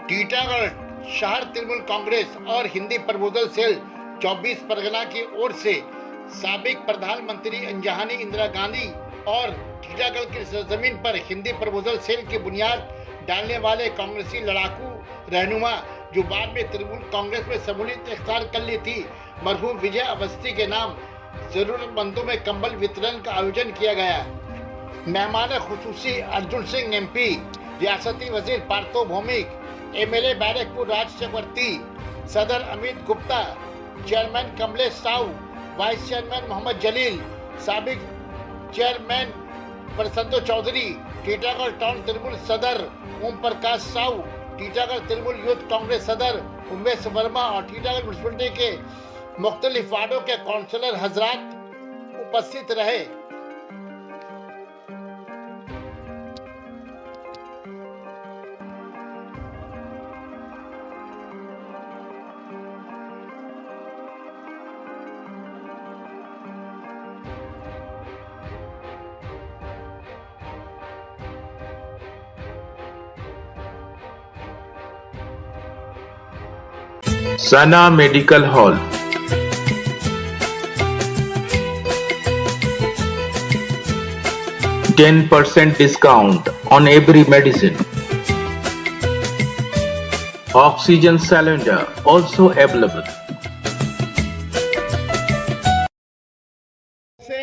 टीटागढ़ शहर तृणमूल कांग्रेस और Hindi proposal cell 24 Pargana की ओर से साबिक प्रधानमंत्री अंजहानी इंदिरा गांधी और टीटागढ़ की सरजमीन पर हिंदी प्रपोजल सेल की बुनियाद डालने वाले कांग्रेसी लड़ाकू रहनुमा जो बाद में तृणमूल कांग्रेस में सम्मिलित इख्तियार कर ली थी, मरहूम विजय अवस्थी के नाम जरूरतमंदों में कंबल वितरण का आयोजन किया गया। मेहमान खुसूसी अर्जुन सिंह MP, रियासती वजीर पार्थो भौमिक, MLA बैरकपुर राज चक्रवर्ती, सदर Amit Gupta, chairman Kamlesh Sahu, vice chairman Mohammad Jalil, साबिक चेयरमैन प्रसन्नो चौधरी, टीटागढ़ टाउन तृणमूल सदर ओम प्रकाश साहू, टीटागढ़ तृणमूल यूथ कांग्रेस सदर उमेश वर्मा और टीटागढ़ म्युनिसिपलिटी के मुख्तलिफ वार्डों के काउंसलर हजरात उपस्थित रहे। Sana Medical Hall, 10% discount on every medicine. Oxygen cylinder also available. से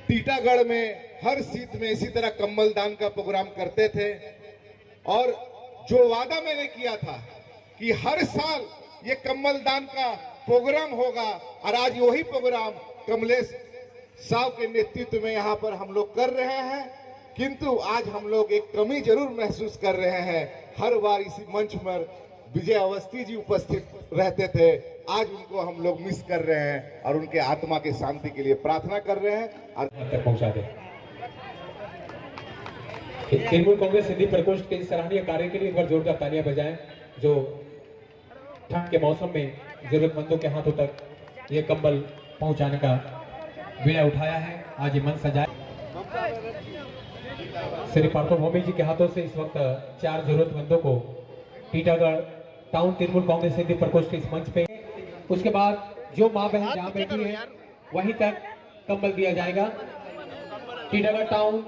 टीटागढ़ में हर सीट में इसी तरह कम्बल दान का प्रोग्राम करते थे और जो वादा मैंने किया था कि हर साल ये कम्बल दान का प्रोग्राम होगा और आज वही प्रोग्राम कमलेश साहब के नेतृत्व में यहाँ पर हम लोग कर रहे हैं, किंतु आज हम लोग एक कमी जरूर महसूस कर रहे हैं। हर बार इसी मंच पर विजय अवस्थी जी उपस्थित रहते थे, आज उनको हम लोग मिस कर रहे हैं और उनके आत्मा की शांति के लिए प्रार्थना कर रहे हैं और तक पहुंचा दे। तृणमूल कांग्रेस हिंदी प्रकोष्ठ के सराहनीय कार्य के लिए एक बार जोरदार तालियां बजाएं, जो ठंड के मौसम में जरूरतमंदों के हाथों तक ये कंबल पहुंचाने का बीड़ा उठाया है। आज ये मंच सजाया श्री पार्थो भौमिक जी के हाथों से इस वक्त 4 जरूरतमंदों को टीटागढ़ टाउन तृणमूल कांग्रेस हिंदी प्रकोष्ठ के इस मंच पे, उसके बाद जो माँ बहन जहाँ बैठी है वहीं तक कंबल दिया जाएगा। टीटागढ़ टाउन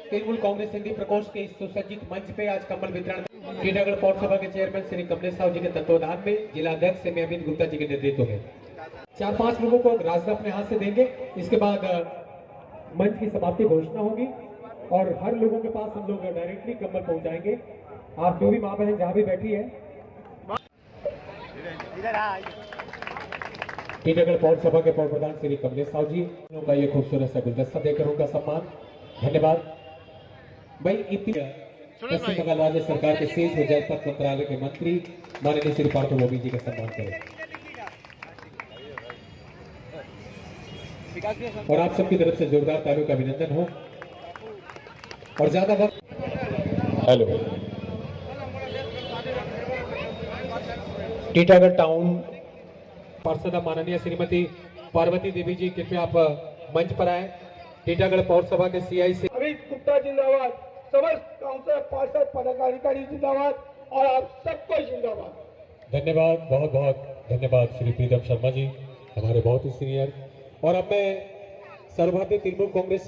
तृणमूल कांग्रेस हिंदी प्रकोष्ठ के इस सुसज्जित मंच पे आज कंबल वितरण टीटागढ़ पौरसभा के चेयरमैन श्री कमलेश साहू जी के तत्वाधान में जिला अध्यक्ष श्री अमित गुप्ता जी के नेतृत्व में 4-5 लोगों को रास्ता अपने हाथ से देंगे। इसके बाद मंच की समाप्ति घोषणा होगी और हर लोगों के पास हम लोग डायरेक्टली कंबल पहुंचाएंगे। आप जो भी माँ बहन जहाँ भी बैठी है, टीटागढ़ पौरसभा के पौर प्रधान श्री कमलेश साहू जी का ये खूबसूरत सा गुलदस्ता देकर उनका सम्मान। धन्यवाद भाई। पश्चिम बंगाल राज्य सरकार के शेष व जनपद मंत्रालय के मंत्री माननीय श्री पार्थो भौमिक जी का सम्मान करें और आप सबकी तरफ से जोरदार तालियों का अभिनंदन हो और ज्यादा वक्त। हेलो, टीटागढ़ टाउन पार्षद माननीय श्रीमती पार्वती देवी जी, कृपया आप मंच पर आए। टीटागढ़ पौरसभा के CI से अमित गुप्ता जिंदाबाद, समस्त काउंसिलर पार्षद पदाधिकारी जिंदाबाद और आप सबको जिंदाबाद। धन्यवाद, बहुत बहुत धन्यवाद श्री प्रीतम शर्मा जी, हमारे बहुत ही सीनियर। और अब मैं सर्वभारतीय तृणमूल कांग्रेस